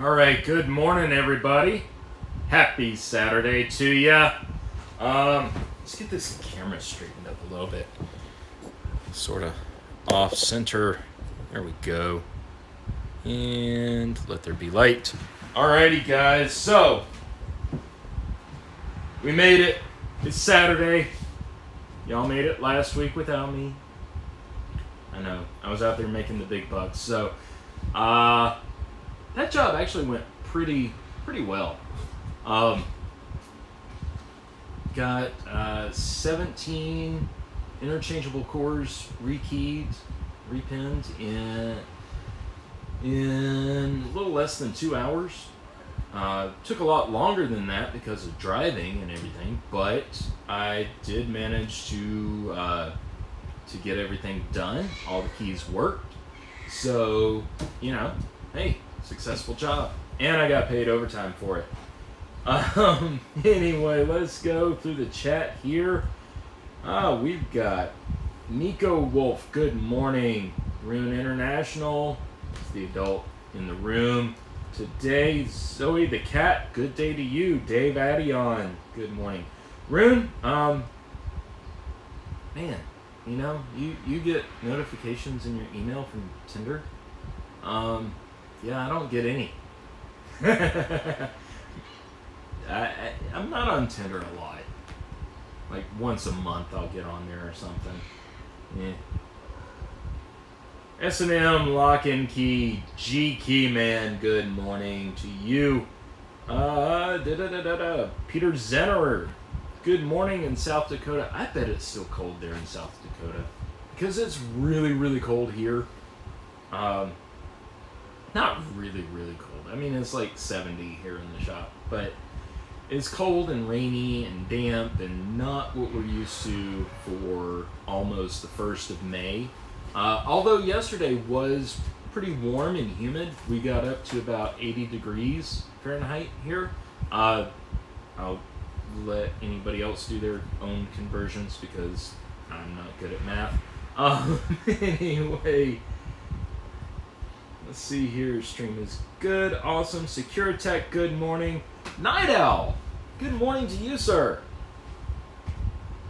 All right, good morning, everybody. Happy Saturday to ya. Let's get this camera straightened up a little bit. Sort of off center. There we go. And let there be light. Alrighty, guys. So, we made it. It's Saturday. Y'all made it last week without me. I know. I was out there making the big bucks. So, that job actually went pretty well. Got 17 interchangeable cores rekeyed, repinned in a little less than 2 hours. Took a lot longer than that because of driving and everything, but I did manage to get everything done. All the keys worked. So, hey, successful job. And I got paid overtime for it. Anyway, let's go through the chat here. We've got Nico Wolf, good morning. Rune International, it's the adult in the room. Today, Zoe the cat, good day to you. Dave Addion, good morning. Rune, man, you get notifications in your email from Tinder? Yeah, I don't get any. I'm not on Tinder a lot. Like once a month I'll get on there or something. Yeah. S&M Lock and Key, G Key Man, good morning to you. Peter Zennerer, good morning in South Dakota. I bet it's still cold there in South Dakota because it's really cold here. Not really cold. I mean, it's like 70 here in the shop, but it's cold and rainy and damp and not what we're used to for almost the 1st of May. Although yesterday was pretty warm and humid. We got up to about 80 degrees Fahrenheit here. I'll let anybody else do their own conversions because I'm not good at math. Anyway, let's see here. Stream is good. Awesome. Securitech, good morning. Night Owl, good morning to you, sir.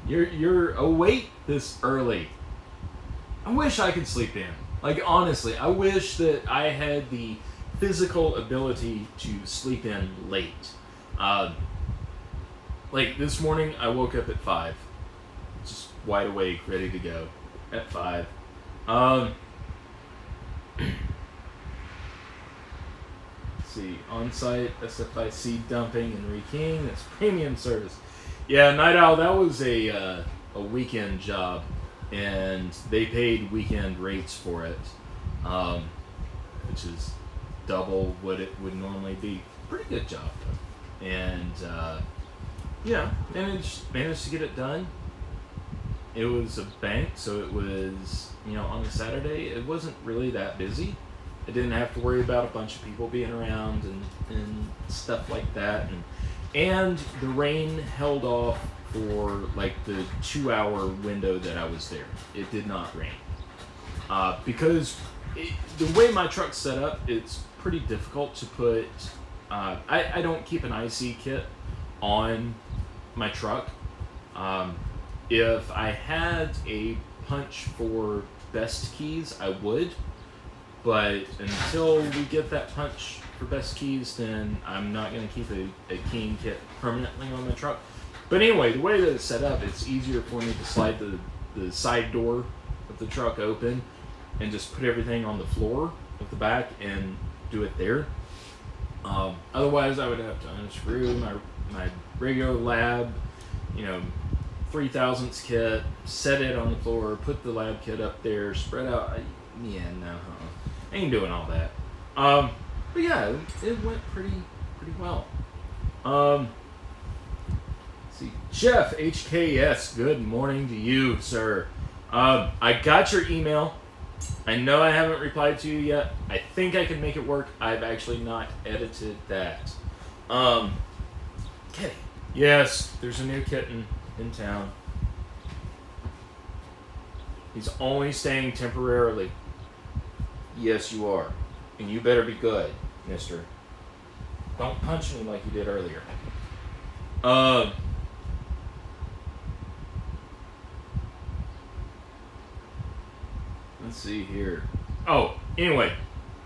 You're awake this early. I wish I could sleep in. Like, honestly, I wish that I had the physical ability to sleep in late. Like, this morning, I woke up at 5. Just wide awake, ready to go at 5. Let's see, on-site SFIC dumping and rekeying, that's premium service. Yeah, Night Owl, that was a weekend job, and they paid weekend rates for it, which is double what it would normally be. Pretty good job, though. And, managed to get it done. It was a bank, so it was, on a Saturday, it wasn't really that busy. I didn't have to worry about a bunch of people being around and stuff like that. And the rain held off for like the 2-hour window that I was there. It did not rain. Because the way my truck's set up, it's pretty difficult to put... I don't keep an IC kit on my truck. If I had a punch for best keys, I would. But until we get that punch for best keys, then I'm not going to keep a keying kit permanently on my truck. But anyway, the way that it's set up, it's easier for me to slide the side door of the truck open and just put everything on the floor of the back and do it there. Otherwise, I would have to unscrew my regular lab, 3,000ths kit, set it on the floor, put the lab kit up there, spread out. I ain't doing all that. But yeah, it went pretty well. Let's see, Jeff HKS, good morning to you, sir. I got your email. I know I haven't replied to you yet. I think I can make it work. I've actually not edited that. Kitty. Yes, there's a new kitten in town. He's only staying temporarily. Yes, you are. And you better be good, mister. Don't punch me like you did earlier. Let's see here. Oh, anyway,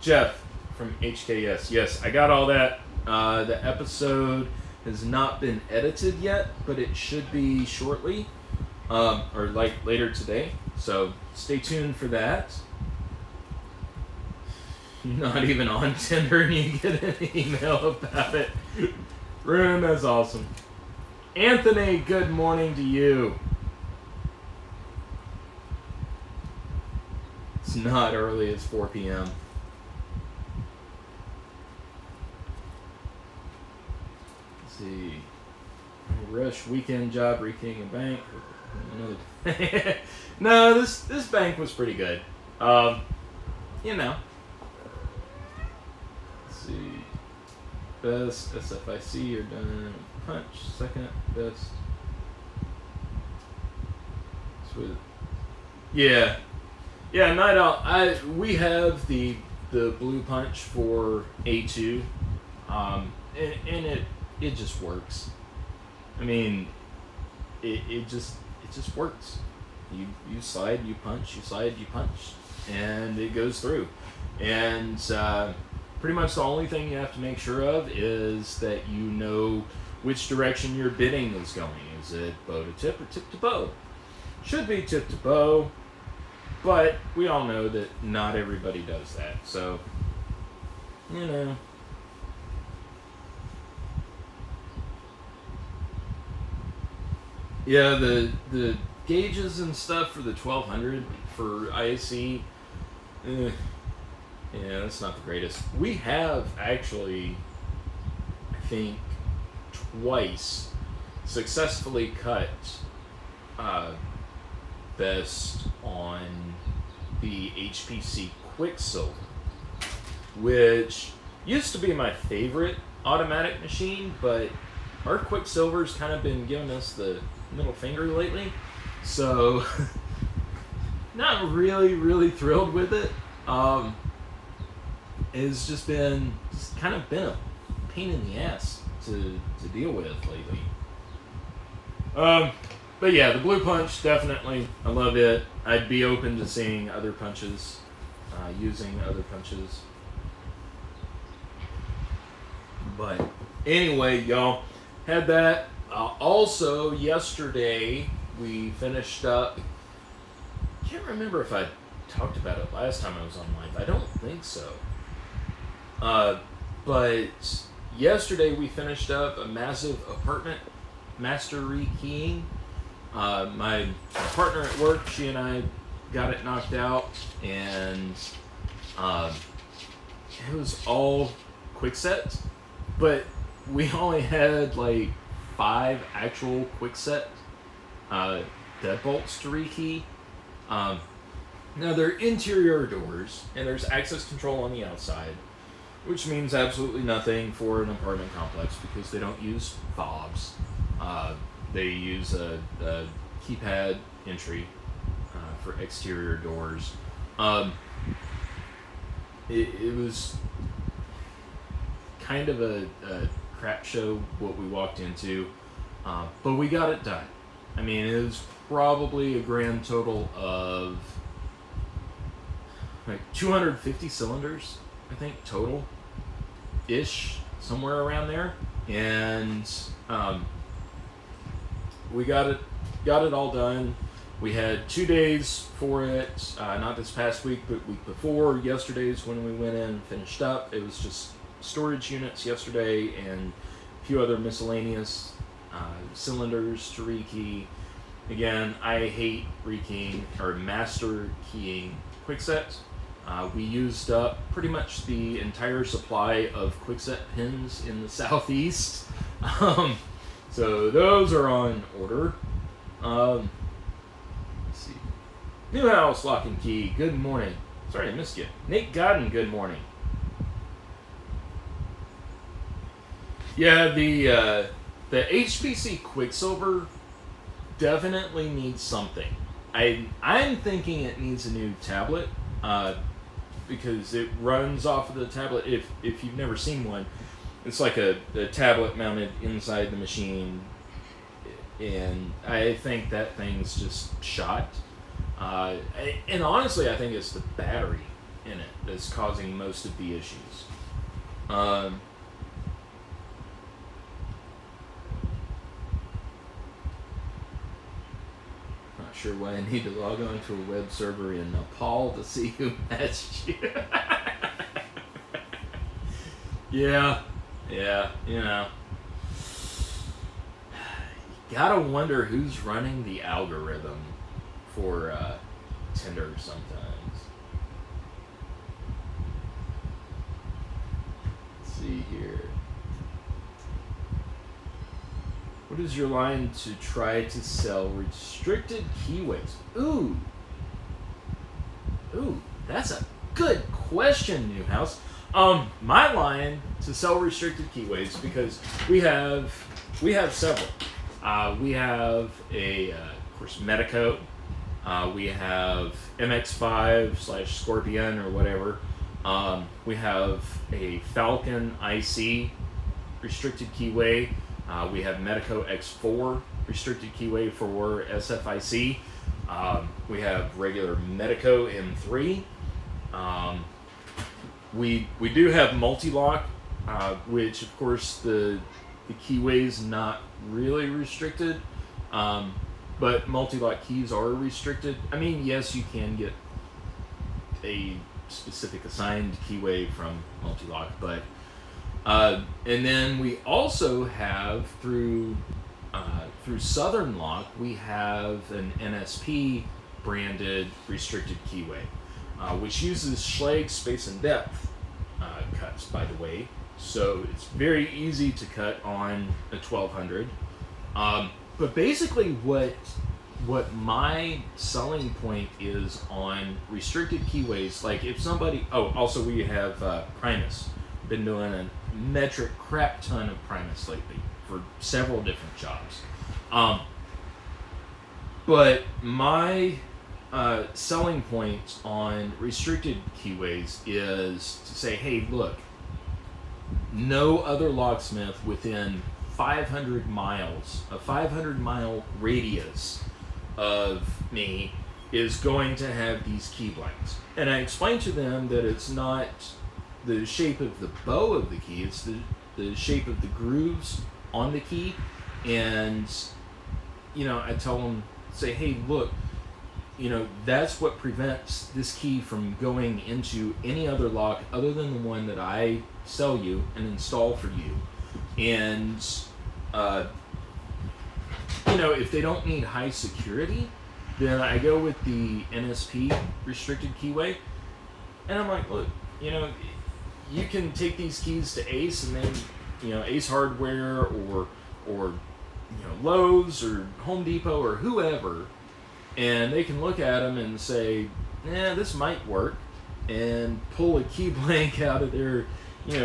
Jeff from HKS. Yes, I got all that. The episode has not been edited yet, but it should be shortly, or like later today. So stay tuned for that. You're not even on Tinder and you get an email about it. Rune, that's awesome. Anthony, good morning to you. It's not early, it's 4 p.m. Let's see. Rush weekend job, rekeying a bank. No, this bank was pretty good. You know. Let's see. Best SFIC, you're done. Punch, second best. Sweet. Yeah. Yeah, Night Owl. We have the blue punch for A2, and it just works. I mean, it just works. You slide, you punch, you slide, you punch, and it goes through. And pretty much the only thing you have to make sure of is that you know which direction your bidding is going. Is it bow to tip or tip to bow? Should be tip to bow. But we all know that not everybody does that, so, you know. Yeah, the gauges and stuff for the 1200 for ISC, yeah, that's not the greatest. We have actually, I think, twice successfully cut best on the HPC Quicksilver, which used to be my favorite automatic machine, but our Quicksilver's kind of been giving us the middle finger lately, so not really thrilled with it. It's kind of been a pain in the ass to deal with lately. But yeah, the blue punch, definitely. I love it. I'd be open to seeing other punches, using other punches. But anyway, y'all, had that. Also, yesterday, we finished up. Can't remember if I talked about it last time I was on live. I don't think so. But yesterday, we finished up a massive apartment master rekeying. My partner at work, she and I got it knocked out, and it was all quickset, but we only had like 5 actual quickset deadbolts to rekey. Now they're interior doors, and there's access control on the outside, which means absolutely nothing for an apartment complex because they don't use fobs. They use a keypad entry for exterior doors. It was kind of a crap show what we walked into, but we got it done. I mean, it was probably a grand total of like 250 cylinders, I think, total-ish, somewhere around there. And we got it all done. We had 2 days for it, not this past week, but week before. Yesterday's when we went in and finished up. It was just storage units yesterday and a few other miscellaneous cylinders to rekey. Again, I hate rekeying or master keying quickset. We used up pretty much the entire supply of quickset pins in the southeast. So those are on order. Let's see. New House Lock and Key, good morning. Sorry I missed you. Nate Godden, good morning. Yeah, the HPC Quicksilver definitely needs something. I'm thinking it needs a new tablet, because it runs off of the tablet. If you've never seen one, it's like a tablet mounted inside the machine, and I think that thing's just shot. And honestly, I think it's the battery in it that's causing most of the issues. Not sure why I need to log on to a web server in Nepal to see who matched you. Yeah, you know. You gotta wonder who's running the algorithm for Tinder sometimes. Let's see here. What is your line to try to sell restricted keyways? Ooh, that's a good question, Newhouse. My line to sell restricted keyways, because we have several. We have of course, Medico. We have MX5/Scorpion or whatever. We have a Falcon IC restricted keyway. We have Medico X4 restricted keyway for SFIC. We have regular Medico M3. We do have multi-lock, which of course the keyway's not really restricted, but multi-lock keys are restricted. I mean, yes, you can get a specific assigned keyway from multi-lock, but and then we also have through Southern Lock, we have an NSP branded restricted keyway, which uses Schlage space and depth cuts, by the way. So it's very easy to cut on a 1200. But basically what my selling point is on restricted keyways, like if somebody, also we have Primus. Been doing a metric crap ton of Primus lately for several different jobs. But my selling point on restricted keyways is to say, hey, look, no other locksmith within 500 miles, a 500-mile radius of me is going to have these key blanks. And I explained to them that it's not the shape of the bow of the key, it's the shape of the grooves on the key. And, I tell them, say, hey, look, that's what prevents this key from going into any other lock other than the one that I sell you and install for you. And, if they don't need high security, then I go with the NSP restricted keyway. And I'm like, look, you can take these keys to Ace and then, Ace Hardware or Lowe's or Home Depot or whoever, and they can look at them and say, this might work, and pull a key blank out of their,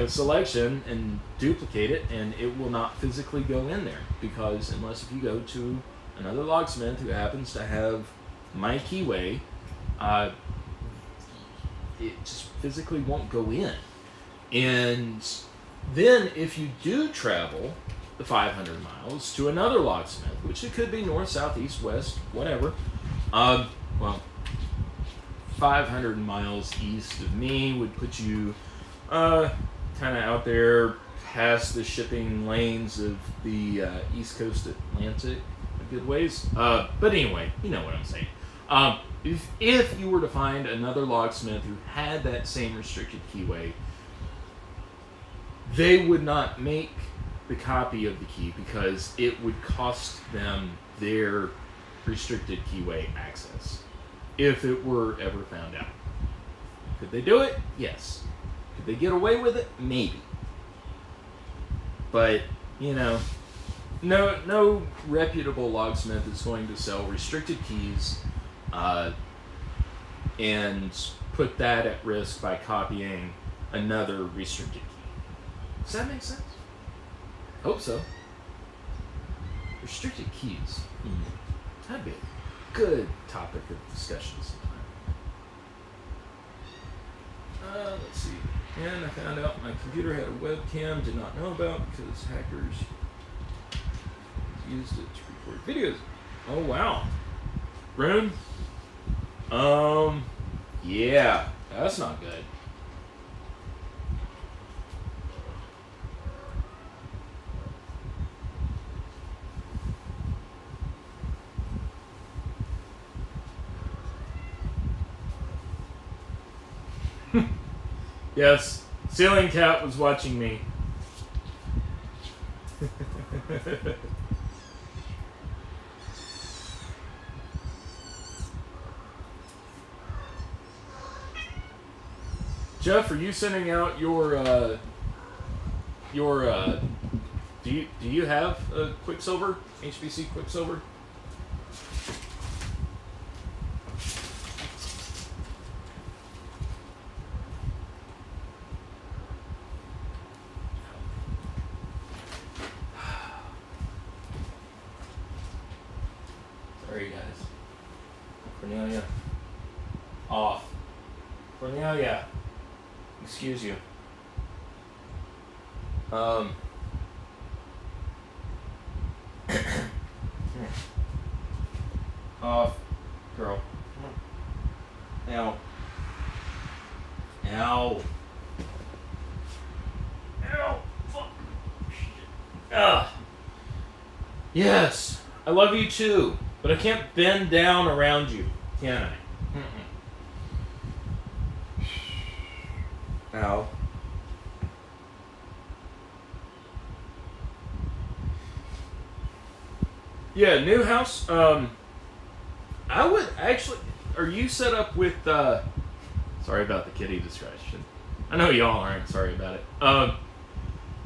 selection and duplicate it, and it will not physically go in there, because unless if you go to another locksmith who happens to have my keyway, it just physically won't go in. And then if you do travel the 500 miles to another locksmith, which it could be north, south, east, west, whatever, 500 miles east of me would put you kind of out there past the shipping lanes of the East Coast Atlantic a good ways. But anyway, you know what I'm saying. If you were to find another locksmith who had that same restricted keyway, they would not make the copy of the key because it would cost them their restricted keyway access if it were ever found out. Could they do it? Yes. Could they get away with it? Maybe. But, no reputable locksmith is going to sell restricted keys and put that at risk by copying another restricted key. Does that make sense? Hope so. Restricted keys. That'd be a good topic of discussion sometime. Let's see. And I found out my computer had a webcam, did not know about because hackers used it to record videos. Oh wow. Room? Yeah, that's not good. Yes, Ceiling Cat was watching me. Jeff, are you sending out your do you have a Quicksilver, HBC Quicksilver? Sorry guys. Cornelia. Off. Cornelia. Excuse you. Off. Girl. Ow. Ow. Ow. Fuck. Ah. Yes. I love you too. But I can't bend down around you, can I? Ow. Yeah, new house. I would actually. Are you set up with? Sorry about the kitty distraction. I know y'all aren't. Sorry about it.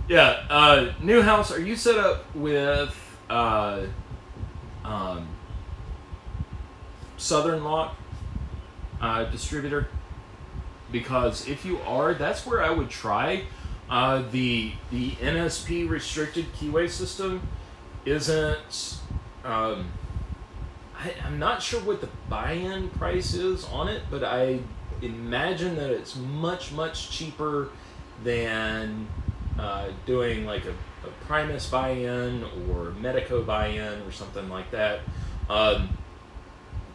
Yeah. New house. Are you set up with? Southern Lock distributor? Because if you are, that's where I would try. The NSP restricted keyway system isn't. I'm not sure what the buy-in price is on it, but I imagine that it's much cheaper than doing like a Primus buy-in or Medico buy-in or something like that.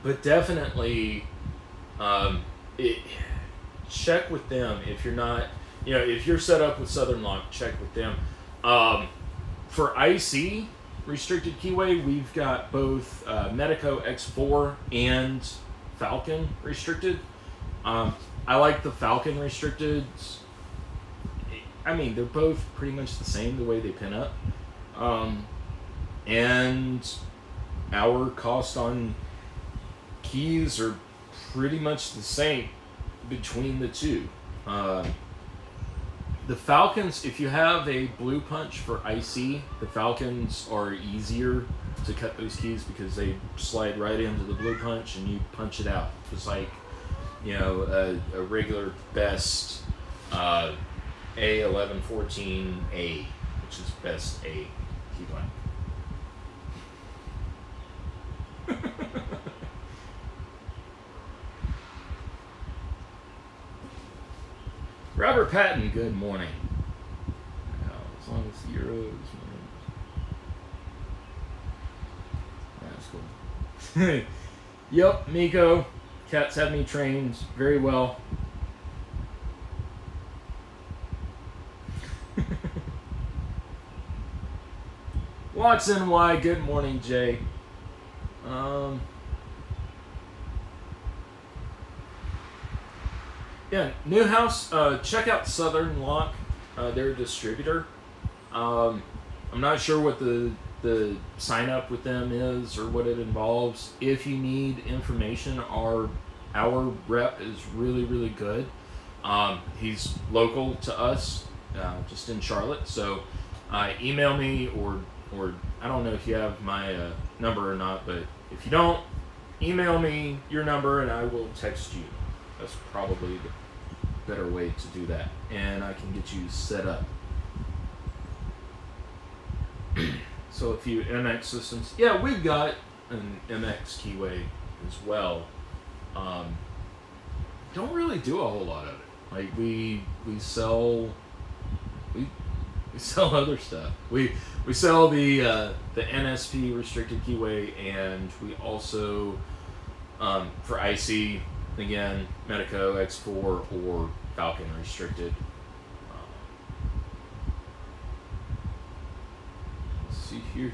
But definitely, check with them if you're not, if you're set up with Southern Lock, check with them. For IC restricted keyway, we've got both Medico X4 and Falcon restricted. I like the Falcon restricted. I mean, they're both pretty much the same the way they pin up. And our cost on keys are pretty much the same between the two. The Falcons, if you have a blue punch for IC, the Falcons are easier to cut those keys because they slide right into the blue punch and you punch it out. Just like, a regular best A1114A, which is best A keybind. Robert Patton, good morning. Now, as long as the Euros. That's cool. Yep, Miko. Cats have me trained very well. Watson Y, good morning, Jay. Yeah, new house. Check out Southern Lock. They're a distributor. I'm not sure what the sign up with them is or what it involves. If you need information, our rep is really good. He's local to us, just in Charlotte. So email me or I don't know if you have my number or not, but if you don't, email me your number and I will text you. That's probably the better way to do that, and I can get you set up. So a few MX systems. Yeah, we've got an MX keyway as well. Don't really do a whole lot of it. Like we sell we sell other stuff. We sell the NSP restricted keyway, and we also for IC again Medico X4 or Falcon restricted. Let's see here.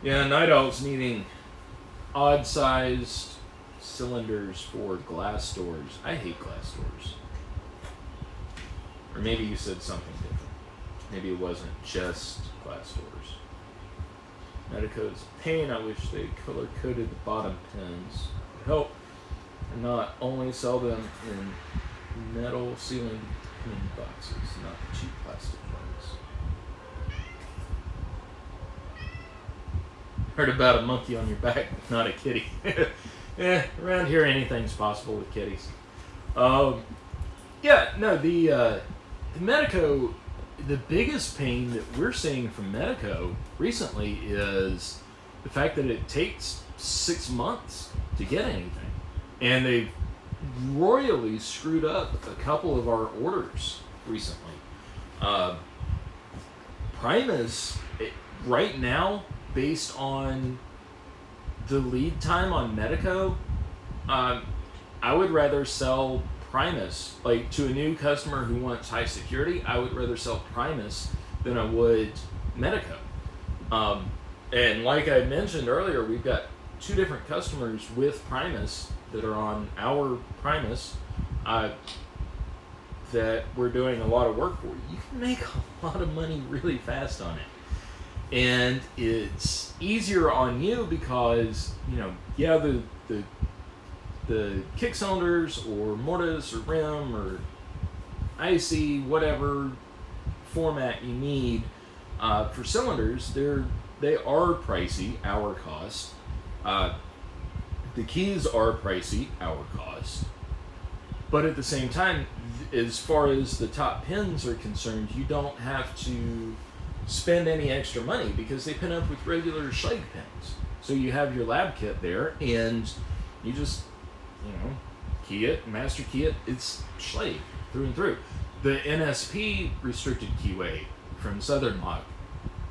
Yeah, Night Owl's needing odd-sized cylinders for glass doors. I hate glass doors. Or maybe you said something different. Maybe it wasn't just glass doors. Medico's pain. I wish they color-coded the bottom pins. It would help, and not only sell them in metal sealing pin boxes, not the cheap plastic ones. Heard about a monkey on your back, not a kitty. Around here anything's possible with kitties. Yeah, no, the Medico, the biggest pain that we're seeing from Medico recently is the fact that it takes 6 months to get anything. And they've royally screwed up a couple of our orders recently. Primus, right now, based on the lead time on Medico, I would rather sell Primus, like to a new customer who wants high security, I would rather sell Primus than I would Medico. And like I mentioned earlier, we've got 2 different customers with Primus that are on our Primus that we're doing a lot of work for. You can make a lot of money really fast on it. And it's easier on you because, you know, yeah, the kick cylinders or mortise or rim or IC, whatever format you need for cylinders, they are pricey, our cost. The keys are pricey, our cost. But at the same time, as far as the top pins are concerned, you don't have to spend any extra money because they pin up with regular Schlage pins. So you have your lab kit there, and you just, you know, key it, master key it. It's Schlage through and through. The NSP restricted keyway from Southern Lock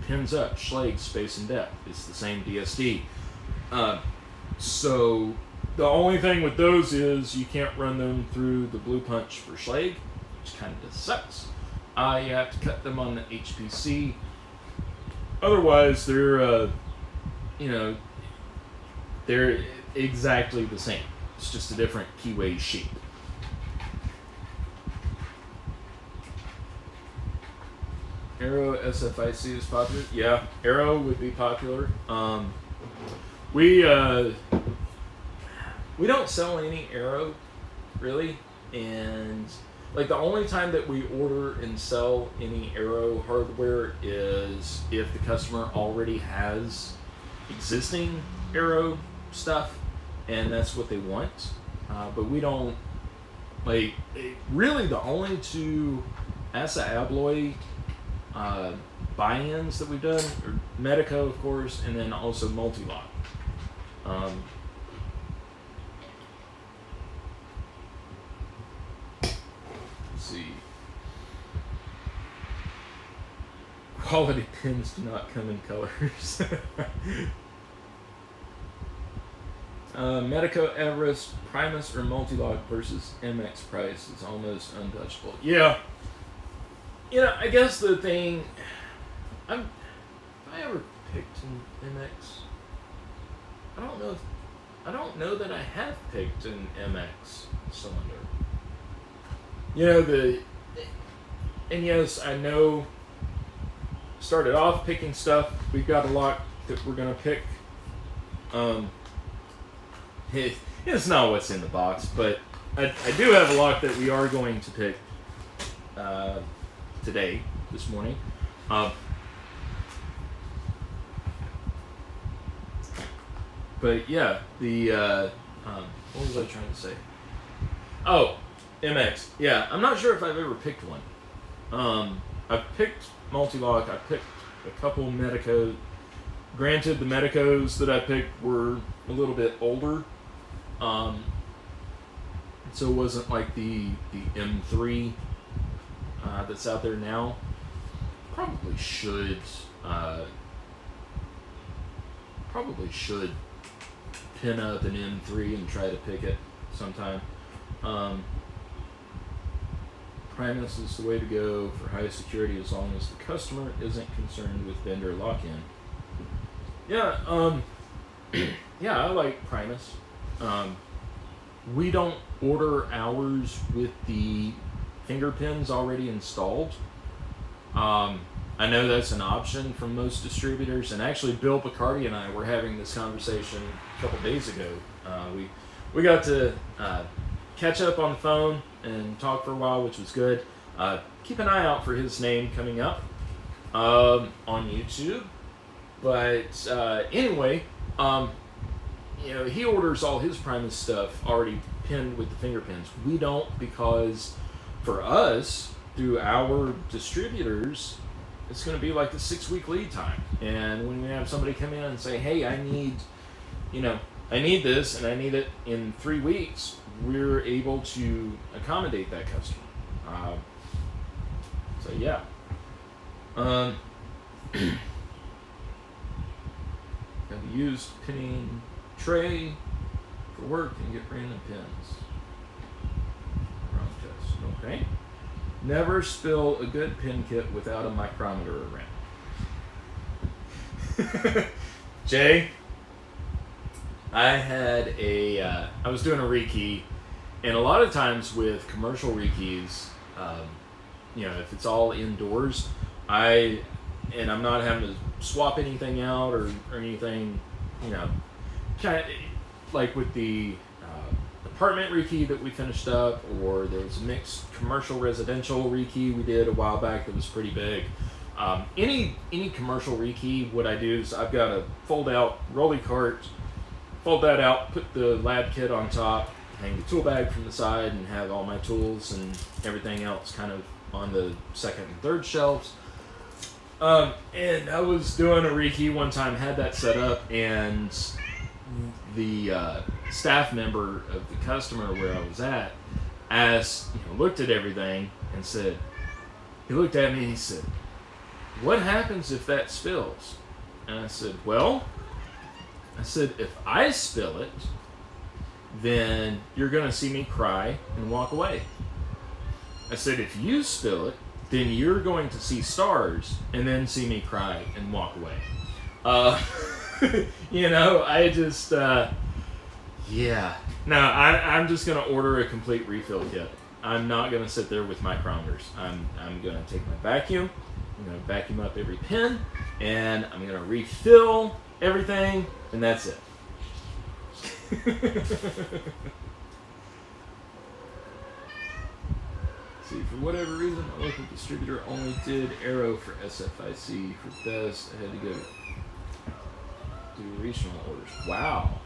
pins up Schlage space and depth. It's the same DSD. So the only thing with those is you can't run them through the Blue Punch for Schlage, which kind of sucks. You have to cut them on the HPC. Otherwise, they're, you know, they're exactly the same. It's just a different keyway shape. Arrow SFIC is popular. Yeah, Arrow would be popular. We don't sell any Arrow, really, and like the only time that we order and sell any Arrow hardware is if the customer already has existing Arrow stuff, and that's what they want. But we don't, like, really the only 2 Asa Abloy buy-ins that we've done are Medico, of course, and then also Multi-Lock. Let's see. Quality pins do not come in colors. Medico, Everest, Primus, or Multi-Lock versus MX price is almost untouchable. Yeah. You know, I guess the thing, have I ever picked an MX? I don't know that I have picked an MX cylinder. You know, and yes, I know, started off picking stuff. We've got a lot that we're going to pick. It's not what's in the box, but I do have a lot that we are going to pick today, this morning. But yeah, what was I trying to say? Oh, MX. Yeah, I'm not sure if I've ever picked one. I've picked Multi-Lock. I picked a couple Medicos. Granted, the Medicos that I picked were a little bit older. So it wasn't like the M3 that's out there now. Probably should pin up an M3 and try to pick it sometime. Primus is the way to go for high security as long as the customer isn't concerned with vendor lock-in. Yeah, yeah, I like Primus. We don't order ours with the finger pins already installed. I know that's an option from most distributors, and actually Bill Picardi and I were having this conversation a couple days ago. We got to catch up on the phone and talk for a while, which was good. Keep an eye out for his name coming up on YouTube. But anyway, you know, he orders all his Primus stuff already pinned with the finger pins. We don't, because for us, through our distributors, it's going to be like the 6-week lead time. And when we have somebody come in and say, hey, I need this and I need it in 3 weeks, we're able to accommodate that customer. So yeah. Got a used pinning tray for work and get random pins. Wrong test. Okay. Never spill a good pin kit without a micrometer around. Jay, I was doing a rekey, and a lot of times with commercial rekeys, you know, if it's all indoors, I'm not having to swap anything out or anything, you know, kind of like with the apartment rekey that we finished up, or there was a mixed commercial residential rekey we did a while back that was pretty big. Any commercial rekey, what I do is I've got a fold out rolly cart, fold that out, put the lab kit on top, hang the tool bag from the side, and have all my tools and everything else kind of on the second and third shelves. And I was doing a rekey one time, had that set up, and the staff member of the customer where I was at looked at everything and said, he looked at me and he said, what happens if that spills? And I said, if I spill it, then you're going to see me cry and walk away. I said, if you spill it, then you're going to see stars and then see me cry and walk away. You know, I just, yeah. No, I'm just going to order a complete refill kit. I'm not going to sit there with micrometers. I'm going to take my vacuum. I'm going to vacuum up every pin, and I'm going to refill everything, and that's it. See, for whatever reason, my local distributor only did Arrow for SFIC. For best, I had to go do regional orders. Wow.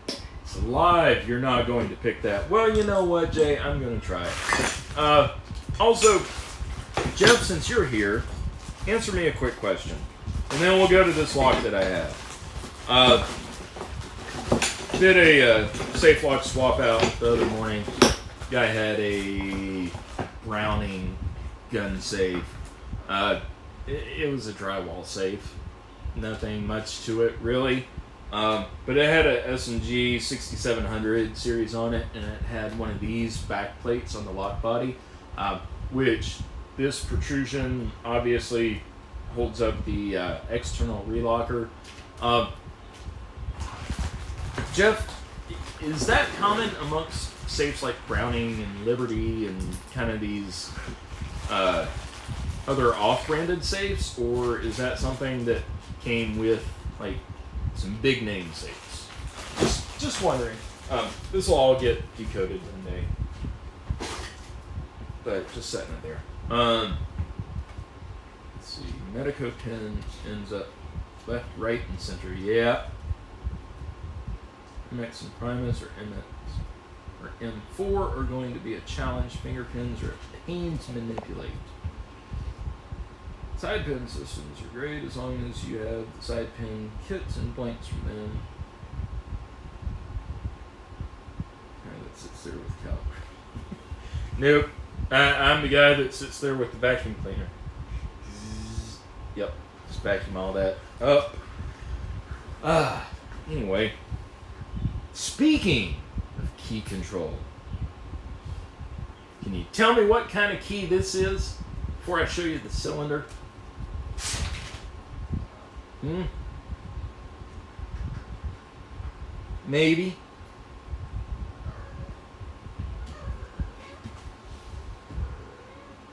It's live. You're not going to pick that. Well, you know what, Jay? I'm going to try it. Also, Jeff, since you're here, answer me a quick question. And then we'll go to this lock that I have. Did a safe lock swap out the other morning. Guy had a Browning gun safe. It was a drywall safe. Nothing much to it, really. But it had a S&G 6700 series on it, and it had one of these back plates on the lock body, which this protrusion obviously holds up the external relocker. Jeff, is that common amongst safes like Browning and Liberty and kind of these other off-branded safes, or is that something that came with like some big name safes? Just wondering. This will all get decoded one day, but just setting it there. Let's see. Medico pin ends up left, right, and center. Yeah. MX and Primus or MX or M4 are going to be a challenge. Finger pins are a pain to manipulate. Side pin systems are great as long as you have the side pin kits and blanks from them. That sits there with caliper. Nope. I'm the guy that sits there with the vacuum cleaner. Yep. Just vacuum all that up. Anyway. Speaking of key control. Can you tell me what kind of key this is before I show you the cylinder? Maybe.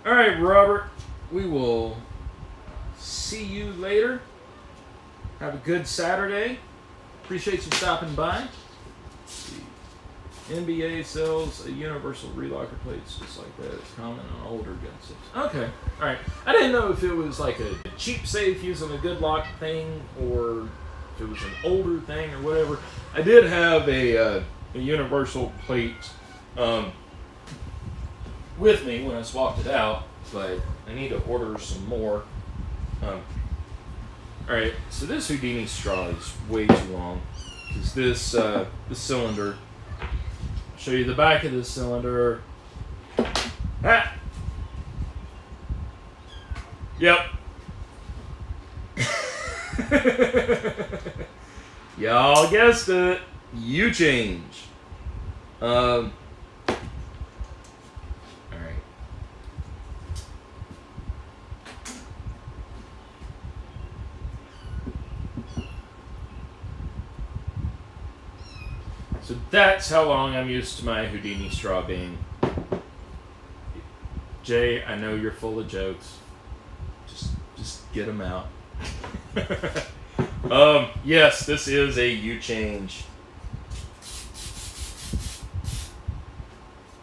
All right, Robert. We will see you later. Have a good Saturday. Appreciate you stopping by. NBA sells a universal relocker plates just like that. It's common on older gun safes. Okay, all right. I didn't know if it was like a cheap safe using a good lock thing or if it was an older thing or whatever. I did have a universal plate with me when I swapped it out, but I need to order some more. All right, so this Houdini straw is way too long because this cylinder. Show you the back of this cylinder. Ah. Yep. Y'all guessed it. U-change. All right. So that's how long I'm used to my Houdini straw being. Jay, I know you're full of jokes. Just get them out. Yes, this is a U-change.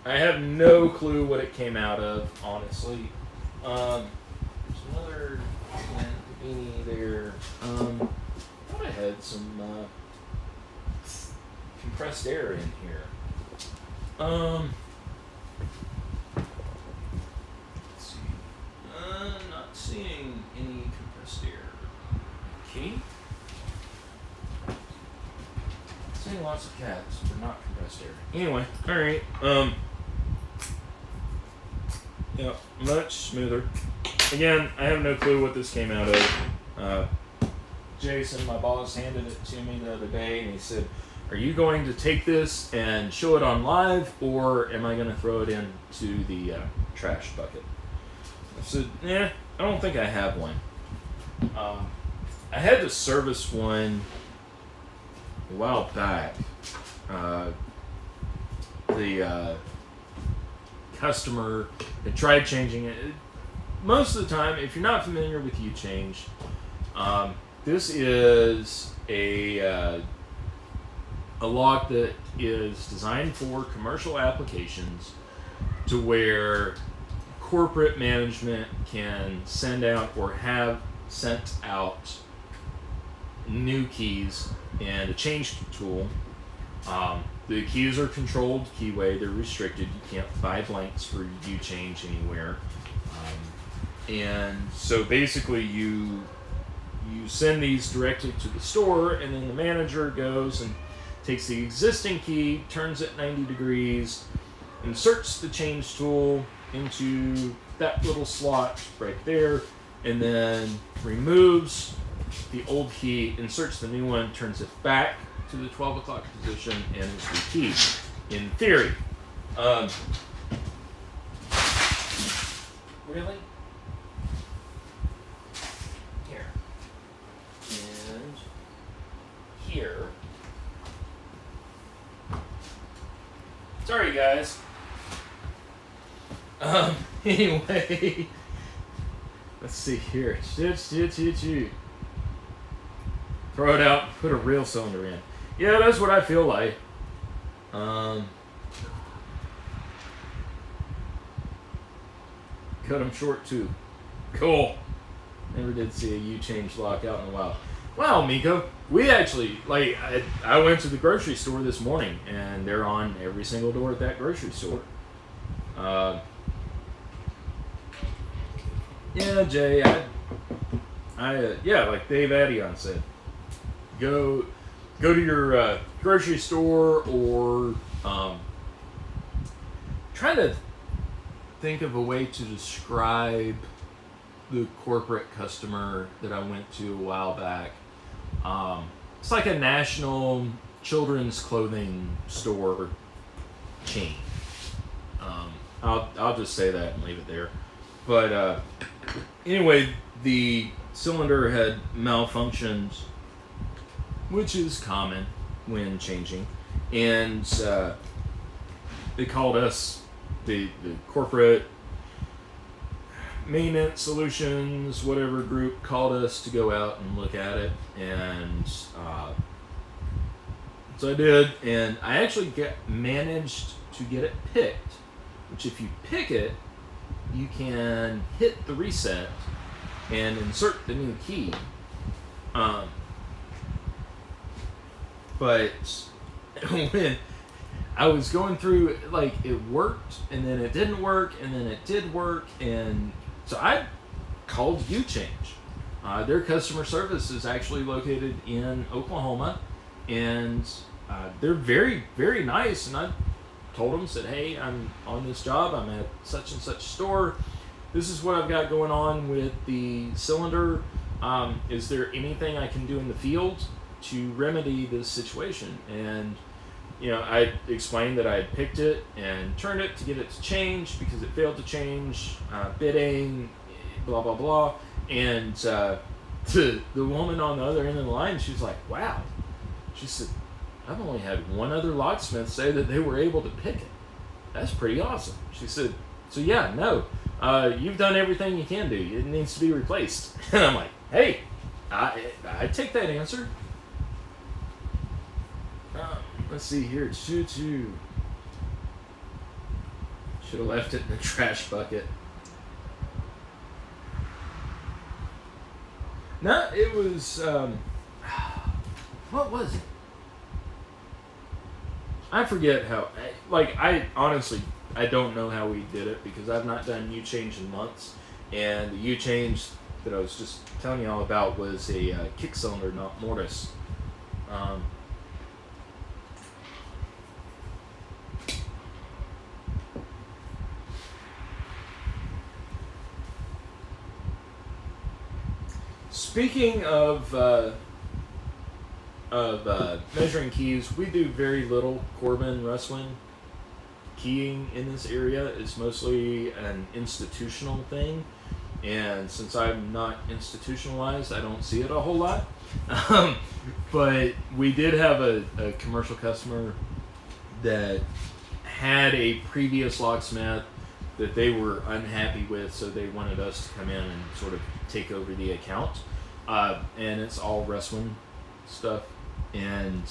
I have no clue what it came out of, honestly. There's another Houdini there. I thought I had some compressed air in here. Let's see. Not seeing any compressed air. Okay. Seeing lots of cats, but not compressed air. Anyway, alright. Yeah, much smoother. Again, I have no clue what this came out of. Jason, my boss, handed it to me the other day, and he said, "Are you going to take this and show it on live, or am I going to throw it into the trash bucket?" I said, "I don't think I have one." I had to service one a while back. The customer had tried changing it. Most of the time, if you're not familiar with U-change, this is a lock that is designed for commercial applications to where corporate management can send out or have sent out new keys and a change tool. The keys are controlled keyway. They're restricted. You can't buy blanks for U-change anywhere. And so basically you send these directly to the store, and then the manager goes and takes the existing key, turns it 90 degrees, inserts the change tool into that little slot right there, and then removes the old key, inserts the new one, turns it back to the 12 o'clock position, and is rekeyed. In theory. Really? Here. And here. Sorry, guys. Anyway. Let's see here. Throw it out, put a real cylinder in. Yeah, that's what I feel like. Cut them short too. Cool. Never did see a U-change lock out in a while. Wow, Miko. We actually, I went to the grocery store this morning, and they're on every single door at that grocery store. Yeah, Jay, yeah, like Dave Addion said, go to your grocery store, or try to think of a way to describe the corporate customer that I went to a while back. It's like a national children's clothing store chain. I'll just say that and leave it there. But anyway, the cylinder had malfunctioned, which is common when changing, and they called us, the corporate maintenance solutions, whatever group, called us to go out and look at it, and so I did, and I actually managed to get it picked, which if you pick it, you can hit the reset and insert the new key. But when I was going through, like, it worked, and then it didn't work, and then it did work, and so I called U-Change. Their customer service is actually located in Oklahoma, and they're very, very nice, and I told them, said, hey, I'm on this job, I'm at such and such store, this is what I've got going on with the cylinder, is there anything I can do in the field to remedy this situation? And I explained that I had picked it and turned it to get it to change because it failed to change, bidding, blah blah blah, and the woman on the other end of the line, she was like, wow, she said, I've only had one other locksmith say that they were able to pick it. That's pretty awesome. She said, so yeah, no, you've done everything you can do. It needs to be replaced. And I'm like, hey, I take that answer. Let's see here. It's 2-2. Should have left it in the trash bucket. No, it was, what was it? I forget how, I honestly, I don't know how we did it because I've not done U-Change in months. And the U-Change that I was just telling you all about was a kick cylinder, not mortise. Speaking of measuring keys, we do very little Corbin Russwin keying in this area. It's mostly an institutional thing, and since I'm not institutionalized, I don't see it a whole lot. But we did have a commercial customer that had a previous locksmith that they were unhappy with, so they wanted us to come in and sort of take over the account. And it's all Russwin stuff. And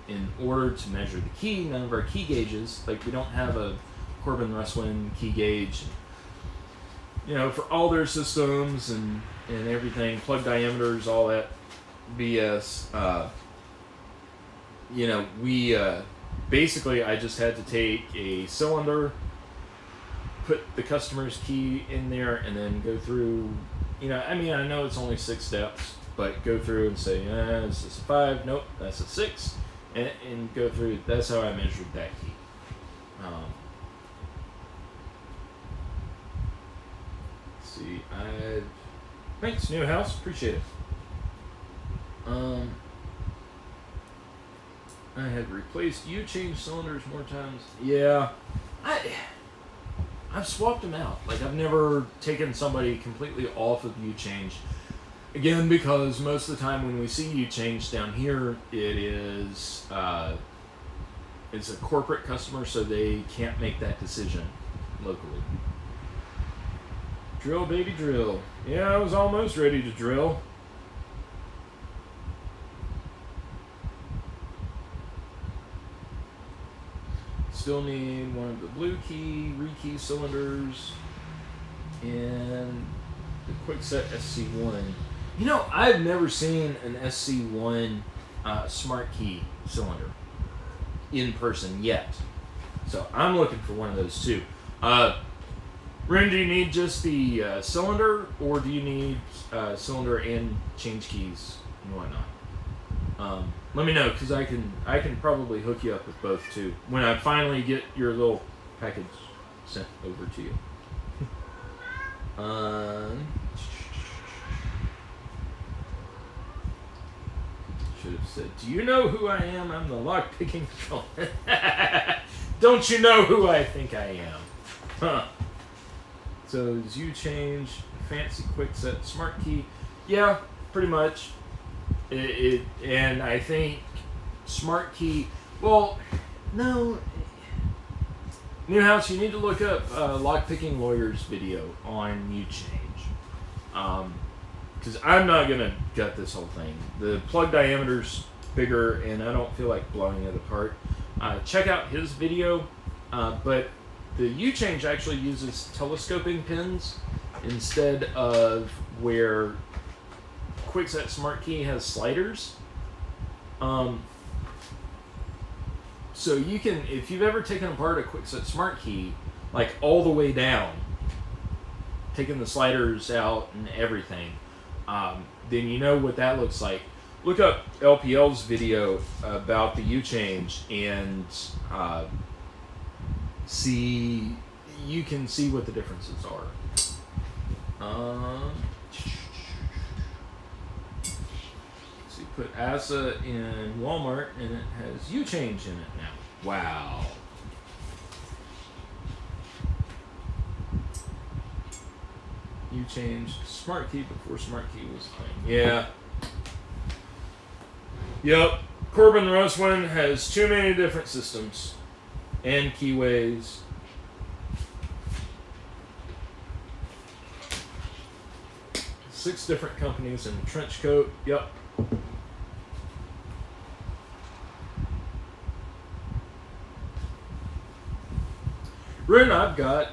in order to measure the key, none of our key gauges, like we don't have a Corbin Russwin key gauge, for all their systems and everything, plug diameters, all that BS. We basically, I just had to take a cylinder, put the customer's key in there, and then go through, I know it's only 6 steps, but go through and say, is this a 5? Nope, that's a 6. And go through, that's how I measured that key. Let's see, thanks, new house, appreciate it. I had replaced U-Change cylinders more times. Yeah, I've swapped them out. Like, I've never taken somebody completely off of U-Change. Again, because most of the time when we see U-Change down here, it is it's a corporate customer, so they can't make that decision locally. Drill, baby, drill. Yeah, I was almost ready to drill. Still need one of the blue key, rekey cylinders, and the Quickset SC1. I've never seen an SC1 smart key cylinder in person yet. So I'm looking for one of those too. Ren, do you need just the cylinder, or do you need cylinder and change keys and whatnot? Let me know, because I can probably hook you up with both too when I finally get your little package sent over to you. Should have said, do you know who I am? I'm the lockpicking patrolman. Don't you know who I think I am? Huh. So, as you change fancy quick set smart key, yeah, pretty much. And I think smart key. Well, no. Newhouse, you need to look up lockpicking lawyer's video on UChange. Because I'm not gonna gut this whole thing. The plug diameter's bigger, and I don't feel like blowing it apart. Check out his video, but the UChange actually uses telescoping pins instead of where Quickset Smart Key has sliders. So you can, if you've ever taken apart a Quickset Smart Key, like all the way down, taking the sliders out and everything, then you know what that looks like. Look up LPL's video about the UChange and you can see what the differences are. So you put ASA in Walmart and it has UChange in it now. Wow. UChange Smart Key before Smart Key was a thing. Yeah. Yep. Corbin Roswin has too many different systems and keyways. Six different companies in the trench coat. Yep. Rune, I've got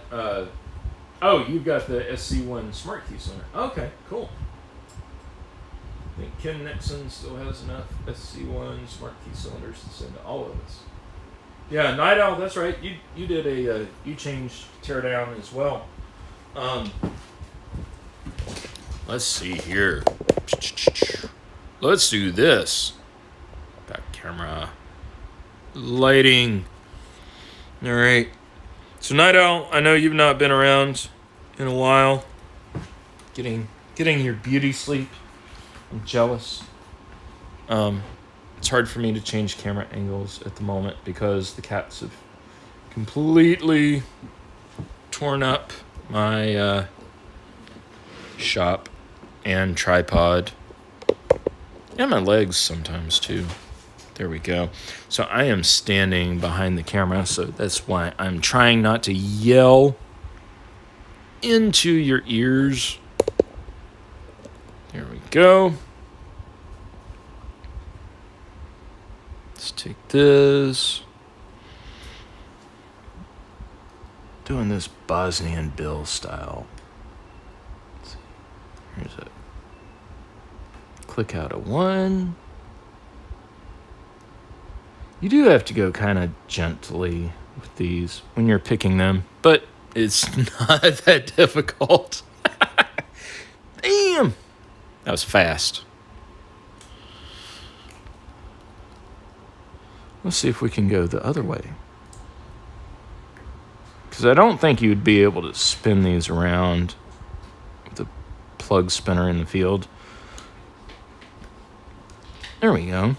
oh, you've got the SC1 Smart Key Center. Okay, cool. I think Ken Nixon still has enough SC1 Smart Key cylinders to send to all of us. Yeah, Night Owl, that's right. You did a UChange teardown as well. Let's see here. Let's do this. Back camera. Lighting. All right. So Night Owl, I know you've not been around in a while. Getting your beauty sleep. I'm jealous. It's hard for me to change camera angles at the moment because the cats have completely torn up my shop and tripod and my legs sometimes too. There we go. So I am standing behind the camera, so that's why I'm trying not to yell into your ears. There we go. Let's take this. Doing this Bosnian Bill style. Let's see. Here's a click out of one. You do have to go kind of gently with these when you're picking them, but it's not that difficult. Damn! That was fast. Let's see if we can go the other way. Because I don't think you'd be able to spin these around with the plug spinner in the field. There we go.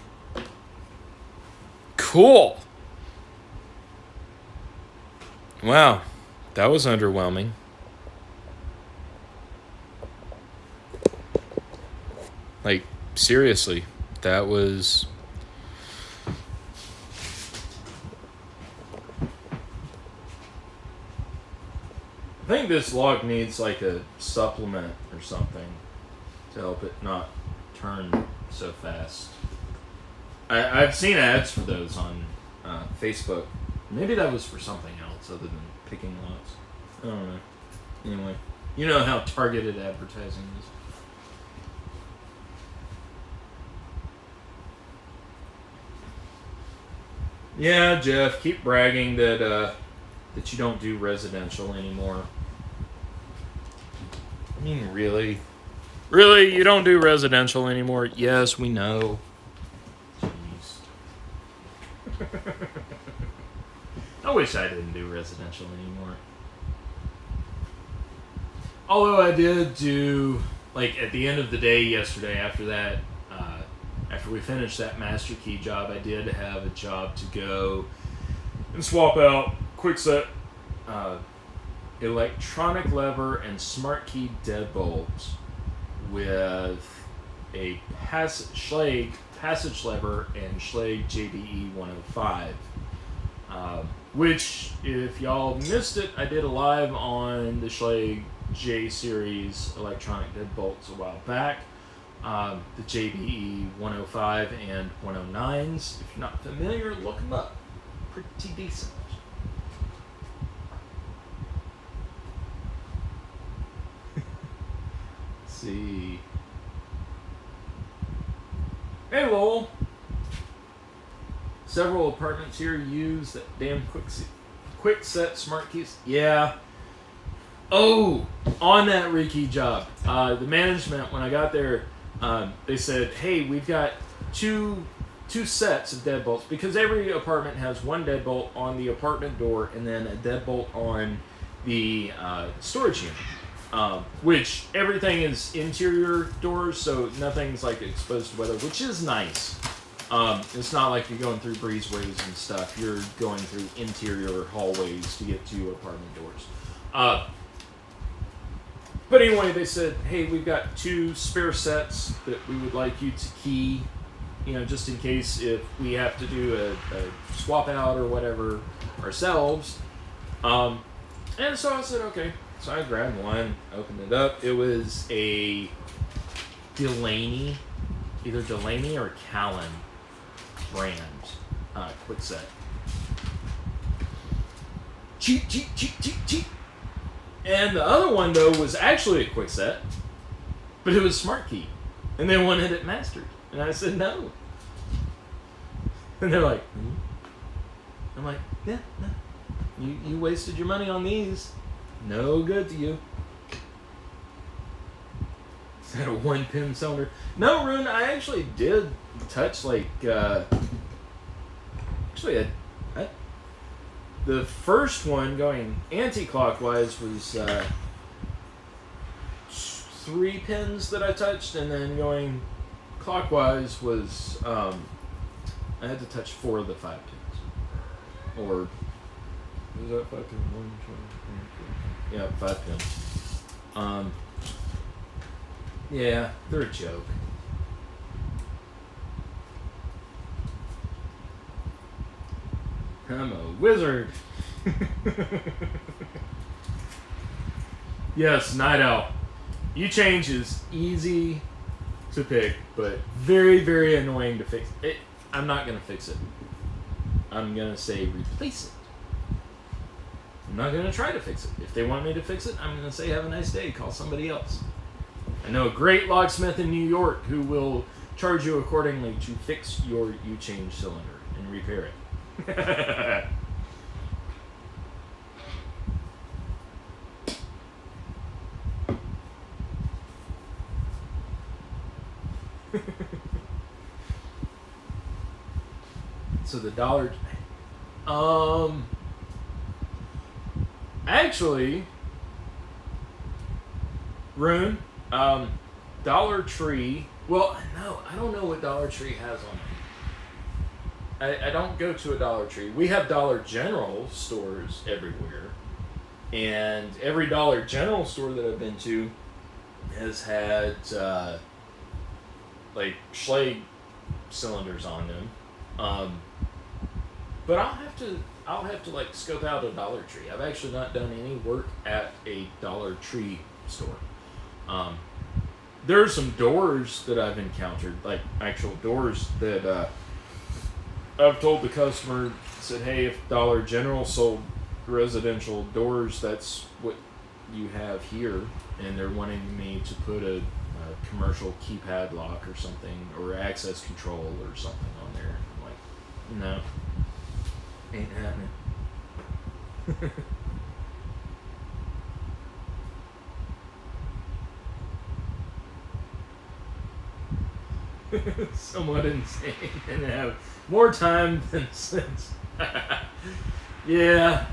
Cool. Wow, that was underwhelming. Like, seriously, that was... I think this log needs like a supplement or something to help it not turn so fast. I've seen ads for those on Facebook. Maybe that was for something else other than picking lots. I don't know. Anyway, you know how targeted advertising is. Yeah, Jeff, keep bragging that you don't do residential anymore. I mean, really? Really? You don't do residential anymore? Yes, we know. Jeez. I wish I didn't do residential anymore. Although I did do, like, at the end of the day yesterday, after that, after we finished that master key job, I did have a job to go and swap out quickset electronic lever and smart key deadbolts with a Schlage passage lever and Schlage JBE 105. Which, if y'all missed it, I did a live on the Schlage J series electronic deadbolts a while back. The JBE 105 and 109s. If you're not familiar, look them up. Pretty decent. Let's see. Hey, Lowell. Several apartments here use that damn quick set smart keys. Yeah. Oh, on that rekey job, the management, when I got there, they said, hey, we've got two sets of deadbolts, because every apartment has one deadbolt on the apartment door and then a deadbolt on the storage unit, which everything is interior doors, so nothing's like exposed to weather, which is nice. It's not like you're going through breezeways and stuff. You're going through interior hallways to get to apartment doors. But anyway, they said, hey, we've got 2 spare sets that we would like you to key, just in case if we have to do a swap out or whatever ourselves. And so I said, okay. So I grabbed one, opened it up. It was a Delaney, either Delaney or Callan brand quick set. Cheap. And the other one, though, was actually a quick set, but it was smart key. And they wanted it mastered. And I said no. And they're like, I'm like, yeah, no. You wasted your money on these. No good to you. Is that a 1-pin cylinder? No, Rune, I actually did touch, like, the first one going anti-clockwise was 3 pins that I touched, and then going clockwise was I had to touch 4 of the 5 pins. Or was that 5 pins? 1, 2, 3, 4. Yeah, 5 pins. Yeah, they're a joke. I'm a wizard. Yes, Night Owl. U-change is easy to pick, but very, very annoying to fix. I'm not going to fix it. I'm going to say replace it. I'm not going to try to fix it. If they want me to fix it, I'm going to say have a nice day, call somebody else. I know a great locksmith in New York who will charge you accordingly to fix your U-change cylinder and repair it. So the dollar, actually, Rune, Dollar Tree. Well, no, I don't know what Dollar Tree has on it. I don't go to a Dollar Tree. We have Dollar General stores everywhere. And every Dollar General store that I've been to has had, like, Schlage cylinders on them. But I'll have to like scope out a Dollar Tree. I've actually not done any work at a Dollar Tree store. There are some doors that I've encountered, like actual doors that I've told the customer, said, hey, if Dollar General sold residential doors, that's what you have here, and they're wanting me to put a commercial keypad lock or something, or access control or something on there. I'm like, no, ain't happening. somewhat insane and have more time than sense. Yeah.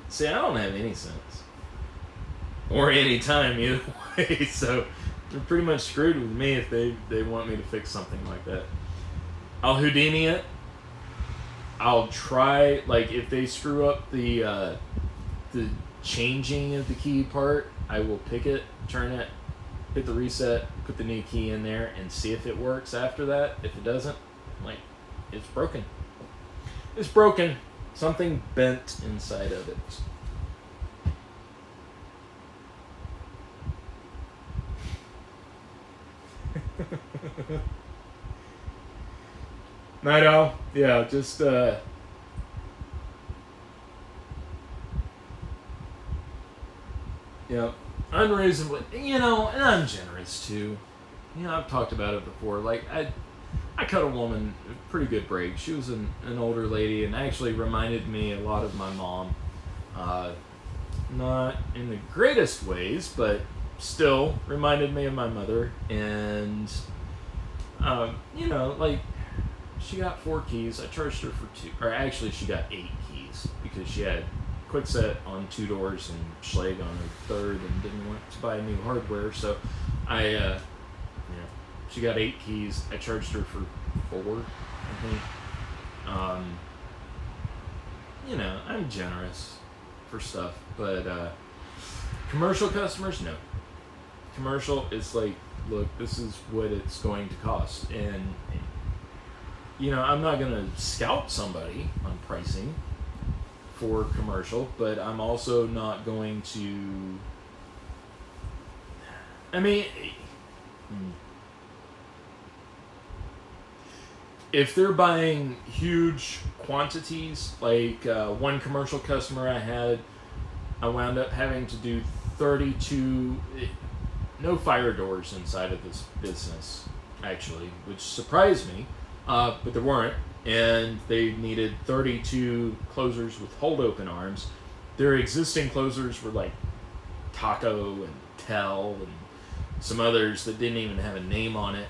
See, I don't have any sense. Or any time either way, so they're pretty much screwed with me if they want me to fix something like that. I'll Houdini it. I'll try, like, if they screw up the changing of the key part, I will pick it, turn it, hit the reset, put the new key in there, and see if it works after that. If it doesn't, like, it's broken. It's broken. Something bent inside of it. Night Owl, yeah, just yeah, unreasonably, and I'm generous too. I've talked about it before. Like I cut a woman a pretty good break. She was an older lady, and actually reminded me a lot of my mom. Not in the greatest ways, but still reminded me of my mother. And like, she got 4 keys. I charged her for 2, or actually she got 8 keys because she had Quickset on 2 doors and Schlage on her 3rd, and didn't want to buy new hardware. So she got 8 keys. I charged her for 4, I think. I'm generous for stuff, but commercial customers, no. Commercial, it's like, look, this is what it's going to cost, and I'm not going to scalp somebody on pricing for commercial, but I'm also not going to, if they're buying huge quantities, like one commercial customer I had, I wound up having to do 32, no fire doors inside of this business, actually, which surprised me, but there weren't, and they needed 32 closers with hold open arms. Their existing closers were like Taco and Tell and some others that didn't even have a name on it.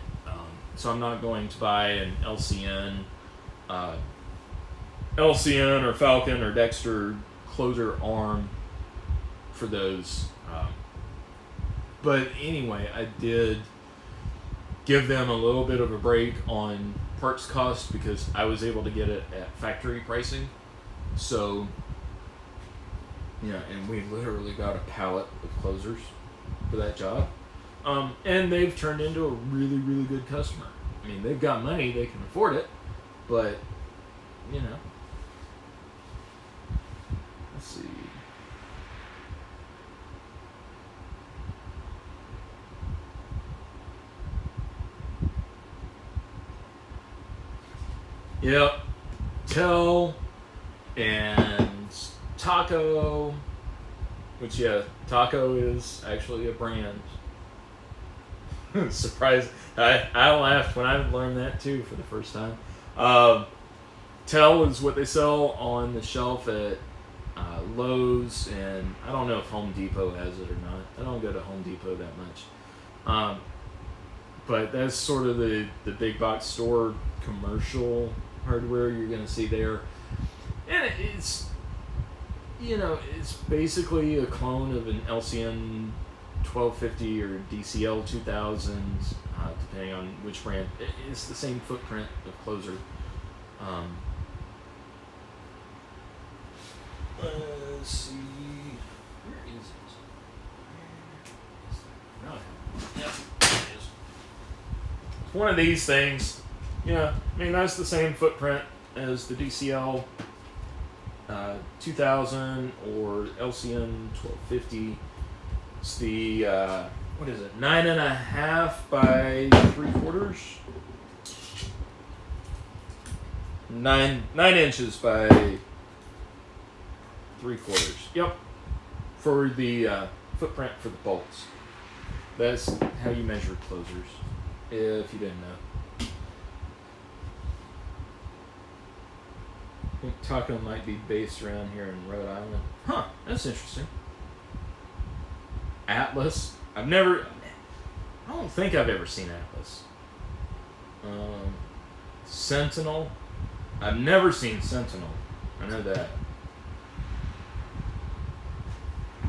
So I'm not going to buy an LCN or Falcon or Dexter closer arm for those. But anyway, I did give them a little bit of a break on parts cost because I was able to get it at factory pricing. So, and we literally got a pallet of closers for that job. And they've turned into a really, really good customer. I mean, they've got money, they can afford it, but, let's see. Yep, Tell and Taco, which, Taco is actually a brand. Surprise! I laughed when I learned that too for the first time. Tell is what they sell on the shelf at Lowe's, and I don't know if Home Depot has it or not. I don't go to Home Depot that much. But that's sort of the big box store commercial hardware you're going to see there. And it's, it's basically a clone of an LCN 1250 or DCL 2000, depending on which brand. It's the same footprint of closer. Let's see. Where is it? Oh, yep, there it is. It's one of these things. That's the same footprint as the DCL 2000 or LCN 1250. It's the, 9.5 by 3/4? 9 inches by 3/4. Yep. For the footprint for the bolts. That's how you measure closers, if you didn't know. I think Taco might be based around here in Rhode Island. Huh, that's interesting. Atlas. I don't think I've ever seen Atlas. Sentinel. I've never seen Sentinel. I know that.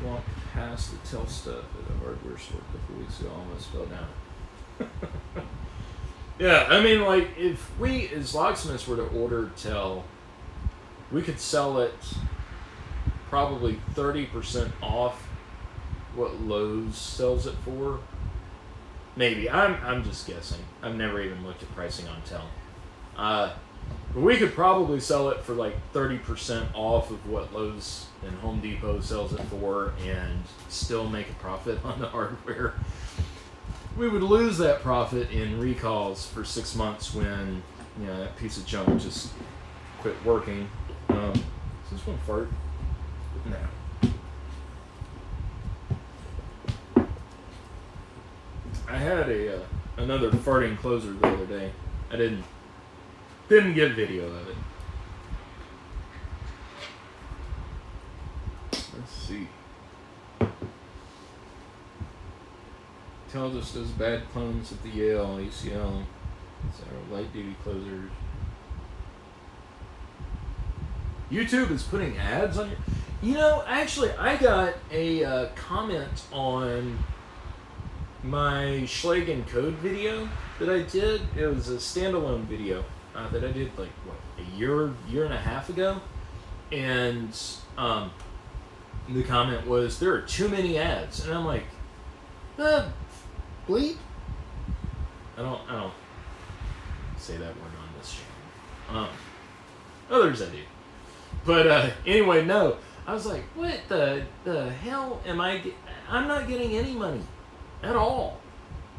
Walked past the till stuff at a hardware store a couple weeks ago. Almost fell down. Yeah, I mean, like, if we as locksmiths were to order till, we could sell it probably 30% off what Lowe's sells it for. Maybe. I'm just guessing. I've never even looked at pricing on till. But we could probably sell it for like 30% off of what Lowe's and Home Depot sells it for and still make a profit on the hardware. We would lose that profit in recalls for 6 months when, you know, that piece of junk just quit working. Is this one fart? No. I had another farting closer the other day. I didn't get video of it. Let's see. Tells us those bad clones at the Yale, ACL. It's our light duty closers. YouTube is putting ads on your... You know, actually, I got a comment on my Schlagen code video that I did. It was a standalone video that I did like, what, a year and a half ago. And the comment was, there are too many ads. And I'm like, bleep? I don't say that word on this channel. Others I do. But anyway, no. I was like, what the hell am I'm not getting any money at all.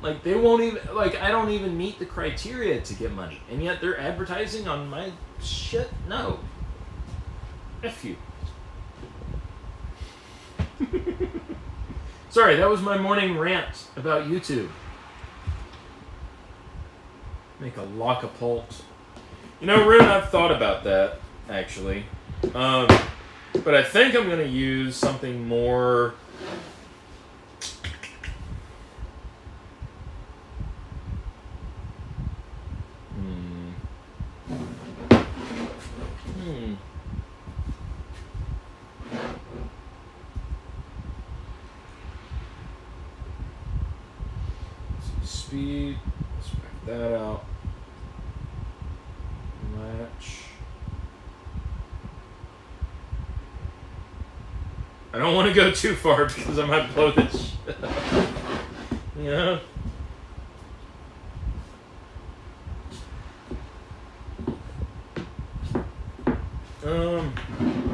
Like, they won't even, like, I don't even meet the criteria to get money. And yet they're advertising on my shit? No. F you. Sorry, that was my morning rant about YouTube. Make a lock-a-pult. You know, Rune, I've thought about that, actually. But I think I'm going to use something more... Speed. Let's back that out. Match. I don't want to go too far because I might blow this shit up. You know?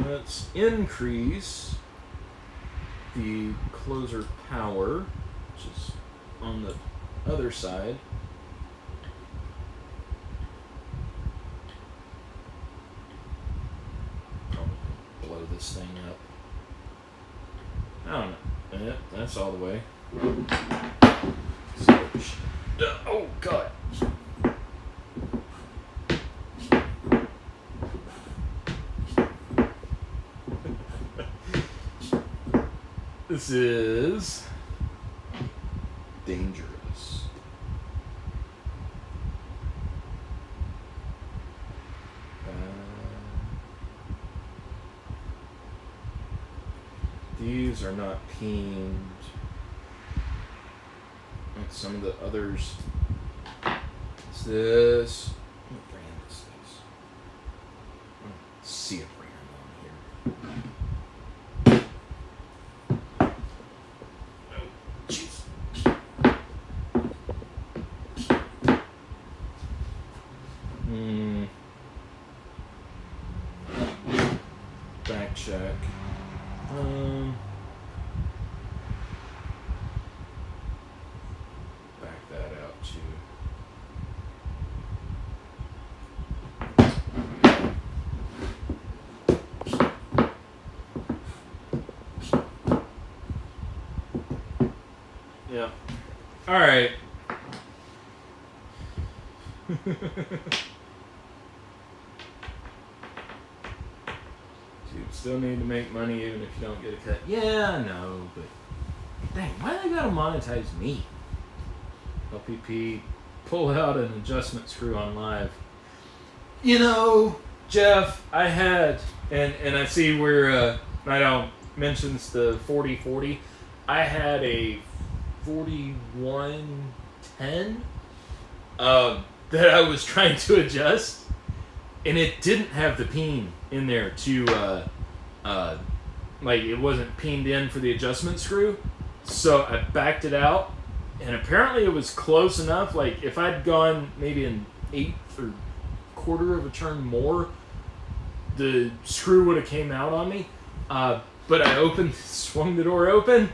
Let's increase the closer power, which is on the other side. Probably blow this thing up. I don't know. Yep, that's all the way. Oh, God. This is dangerous. These are not peened like some of the others. What's this? What brand is this? I don't see a brand on here. Oh, jeez. Back check. Back that out too. Yeah. All right. Still need to make money even if you don't get a cut. Yeah, I know, but dang, why they gotta monetize me? LPP pull out an adjustment screw on live. You know, Jeff, I had, and I see where Night Owl mentions the 40-40. I had a 4110 that I was trying to adjust, and it didn't have the peen in there to, like it wasn't peened in for the adjustment screw. So I backed it out, and apparently it was close enough. Like if I'd gone maybe an eighth or quarter of a turn more, the screw would have came out on me. But I swung the door open,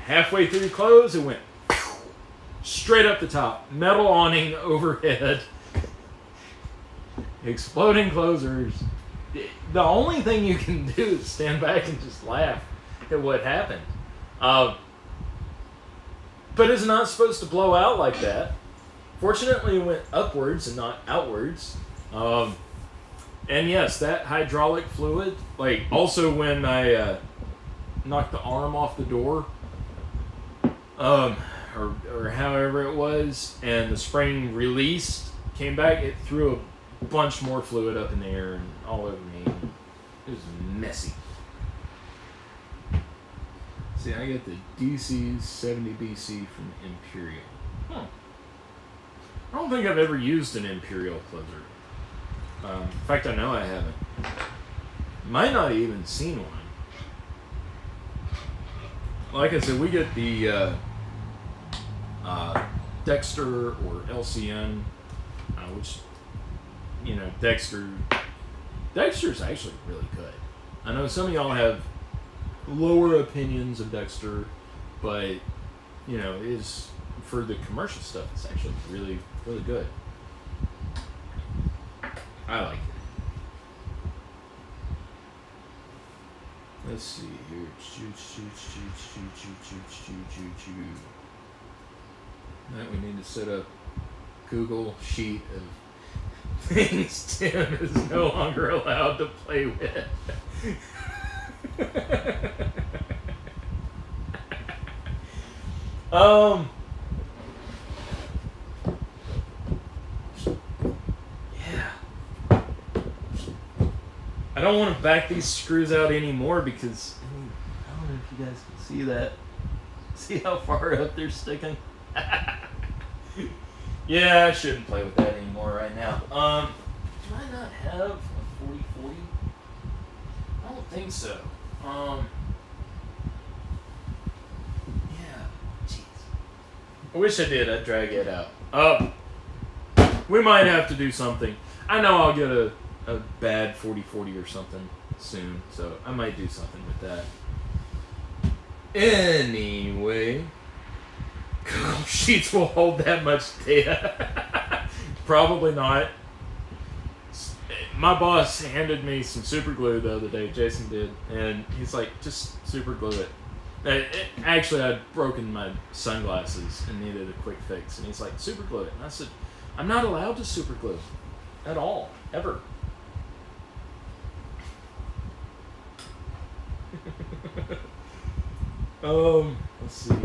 halfway through close, it went straight up the top. Metal awning overhead. Exploding closers. The only thing you can do is stand back and just laugh at what happened. But it's not supposed to blow out like that. Fortunately, it went upwards and not outwards. And yes, that hydraulic fluid, like also when I knocked the arm off the door, or however it was, and the spring released, came back, it threw a bunch more fluid up in the air and all over me. It was messy. See, I got the DC 70 BC from Imperial. I don't think I've ever used an Imperial closer. In fact, I know I haven't. Might not even seen one. Like I said, we get the Dexter or LCN, which, you know, Dexter's actually really good. I know some of y'all have lower opinions of Dexter, but, you know, is for the commercial stuff, it's actually really, really good. I like it. Let's see here. Now we need to set up Google Sheet of things Tim is no longer allowed to play with. I don't want to back these screws out anymore because I don't know if you guys can see that. See how far up they're sticking? Yeah, I shouldn't play with that anymore right now. Do I not have a 40-40? I don't think so. Yeah, jeez. I wish I did. I'd drag it out. We might have to do something. I know I'll get a bad 40-40 or something soon, so I might do something with that. Anyway, Google Sheets will hold that much data. Probably not. My boss handed me some super glue the other day, Jason did, and he's like, just super glue it. Actually, I'd broken my sunglasses and needed a quick fix, and he's like, super glue it. And I said, I'm not allowed to super glue at all, ever. Let's see.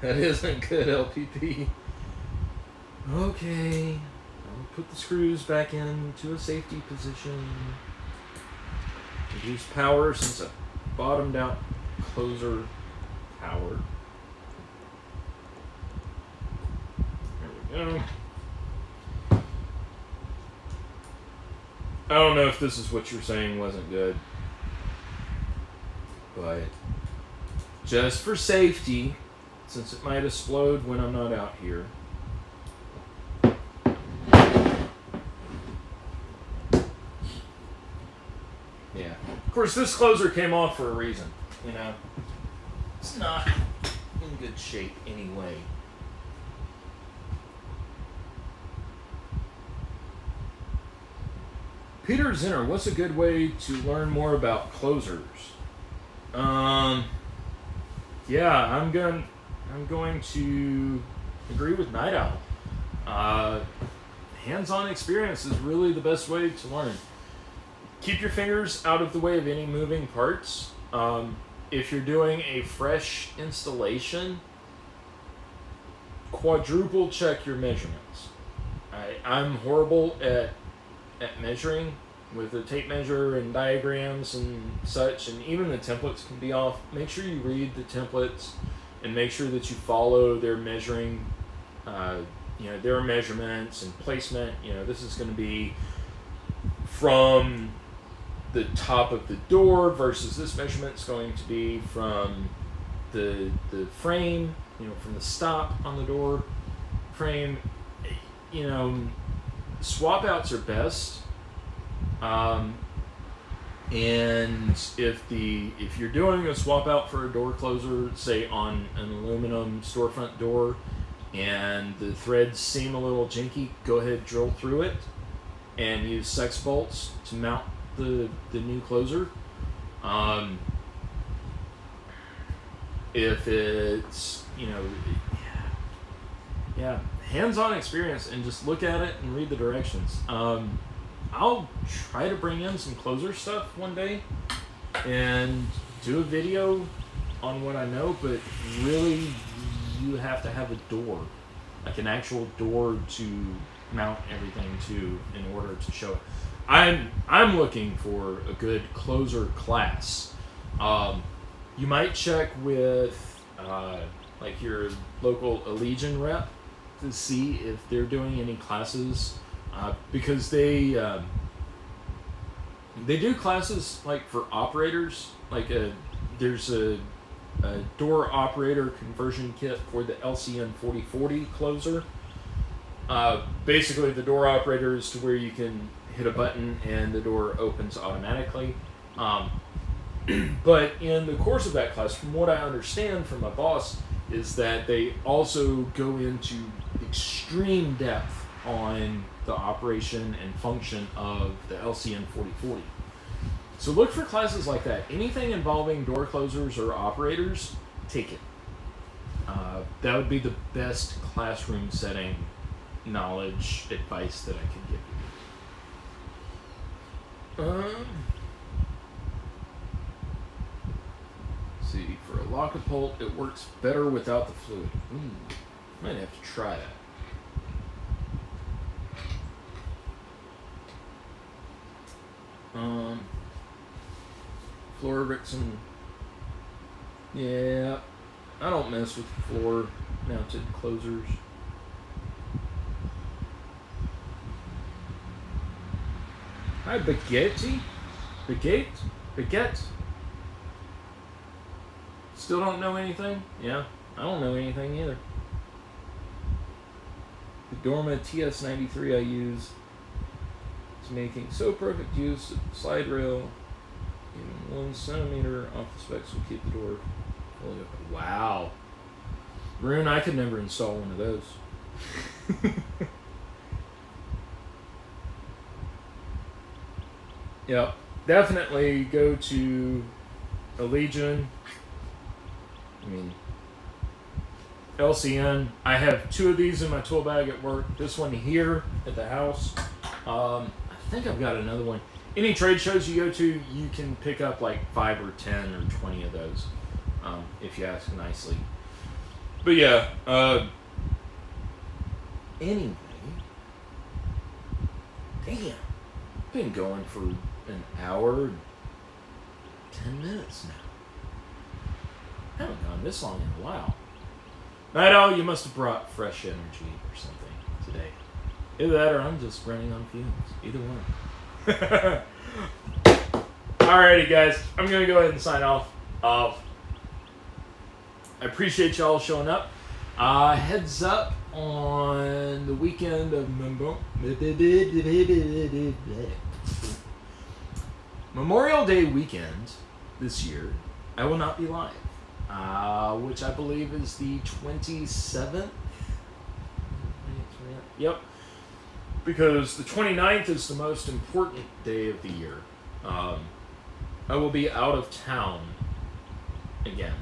That isn't good, LPP. Okay. I'll put the screws back into a safety position. Reduce power since I bottomed out closer power. There we go. I don't know if this is what you're saying wasn't good, but just for safety, since it might explode when I'm not out here. Yeah. Of course, this closer came off for a reason, you know. It's not in good shape anyway. Peter Zinner, what's a good way to learn more about closers? Yeah, I'm going to agree with Night Owl. Hands-on experience is really the best way to learn. Keep your fingers out of the way of any moving parts. If you're doing a fresh installation, quadruple check your measurements. I'm horrible at measuring with a tape measure and diagrams and such, and even the templates can be off. Make sure you read the templates and make sure that you follow their measuring, their measurements and placement. This is going to be from the top of the door versus this measurement's going to be from the frame, from the stop on the door frame. Swap outs are best. And if you're doing a swap out for a door closer, say on an aluminum storefront door, and the threads seem a little jinky, go ahead, drill through it and use sex bolts to mount the new closer. If it's, hands-on experience, and just look at it and read the directions. I'll try to bring in some closer stuff one day and do a video on what I know, but really you have to have a door, like an actual door to mount everything to in order to show it. I'm looking for a good closer class. You might check with like your local Allegion rep to see if they're doing any classes, because they do classes like for operators. Like there's a door operator conversion kit for the LCN 4040 closer. Basically, the door operator is to where you can hit a button and the door opens automatically. But in the course of that class, from what I understand from my boss, is that they also go into extreme depth on the operation and function of the LCN 4040. So look for classes like that. Anything involving door closers or operators, take it. That would be the best classroom setting knowledge advice that I could give you. See, for a lock-a-pult, it works better without the fluid. Might have to try that. Floor Rickson. Yeah, I don't mess with floor mounted closers. Hi, Baguette. Still don't know anything? Yeah, I don't know anything either. The Dorma TS93 I use is making so perfect use of the slide rail. Even 1 centimeter off the specs will keep the door fully open. Wow. Rune, I could never install one of those. Yep. Definitely go to Allegion. LCN. I have 2 of these in my tool bag at work. This one here at the house. I think I've got another one. Any trade shows you go to, you can pick up like 5 or 10 or 20 of those, if you ask nicely. But yeah, anyway, damn, been going for an hour, 10 minutes now. Haven't gone this long in a while. Night Owl, you must have brought fresh energy or something today. Either that or I'm just running on fumes. Either one. Alrighty, guys. I'm going to go ahead and sign off. I appreciate y'all showing up. Heads up on the weekend of Memorial Day weekend this year, I will not be live. Which I believe is the 27th. Yep. Because the 29th is the most important day of the year. I will be out of town again.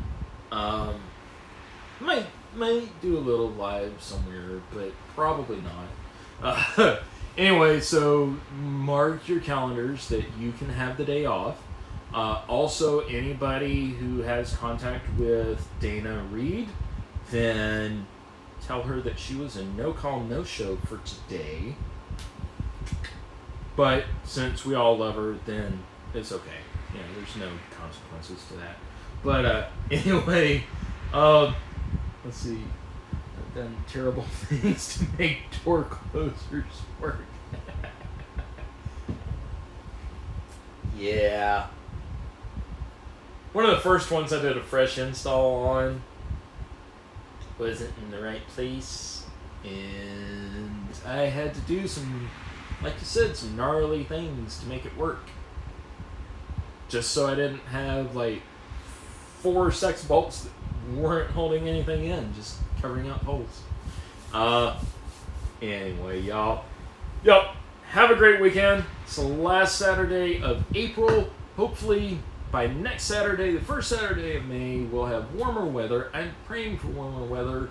Might do a little live somewhere, but probably not. Anyway, so mark your calendars that you can have the day off. Also, anybody who has contact with Dana Reed, then tell her that she was a no call, no show for today. But since we all love her, then it's okay. You know, there's no consequences to that. But anyway, let's see. I've done terrible things to make door closers work. Yeah. One of the first ones I did a fresh install on wasn't in the right place, and I had to do some, like you said, some gnarly things to make it work. Just so I didn't have like 4 sex bolts that weren't holding anything in, just covering up holes. Anyway, y'all. Yep. Have a great weekend. It's the last Saturday of April. Hopefully by next Saturday, the first Saturday of May, we'll have warmer weather. I'm praying for warmer weather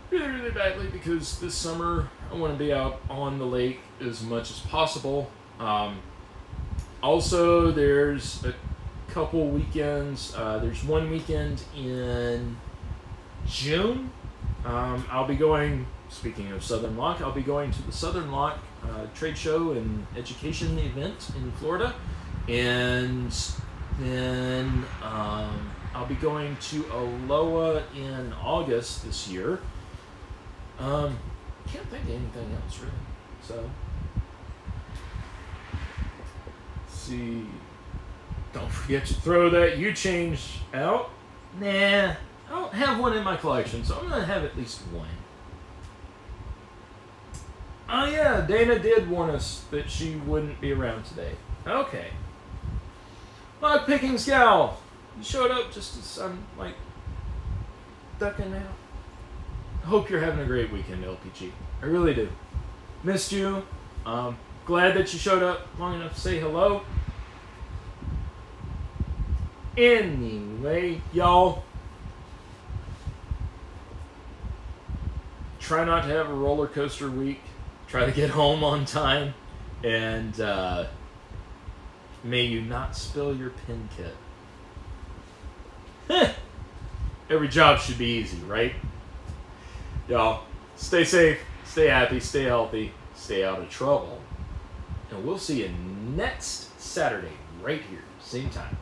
really, really badly because this summer I want to be out on the lake as much as possible. Also, there's a couple weekends. There's one weekend in June. I'll be going, speaking of Southern Lock, I'll be going to the Southern Lock trade show and education event in Florida. And then I'll be going to Aloha in August this year. Can't think of anything else really. So, let's see. Don't forget to throw that U-change out. Nah, I don't have one in my collection, so I'm going to have at least one. Oh yeah, Dana did warn us that she wouldn't be around today. Okay. Lockpicking's gal, you showed up just as I'm like ducking out. Hope you're having a great weekend, LPG. I really do. Missed you. Glad that you showed up long enough to say hello. Anyway, y'all, try not to have a roller coaster week. Try to get home on time, and may you not spill your pin kit. Every job should be easy, right? Y'all, stay safe, stay happy, stay healthy, stay out of trouble, and we'll see you next Saturday right here, same time.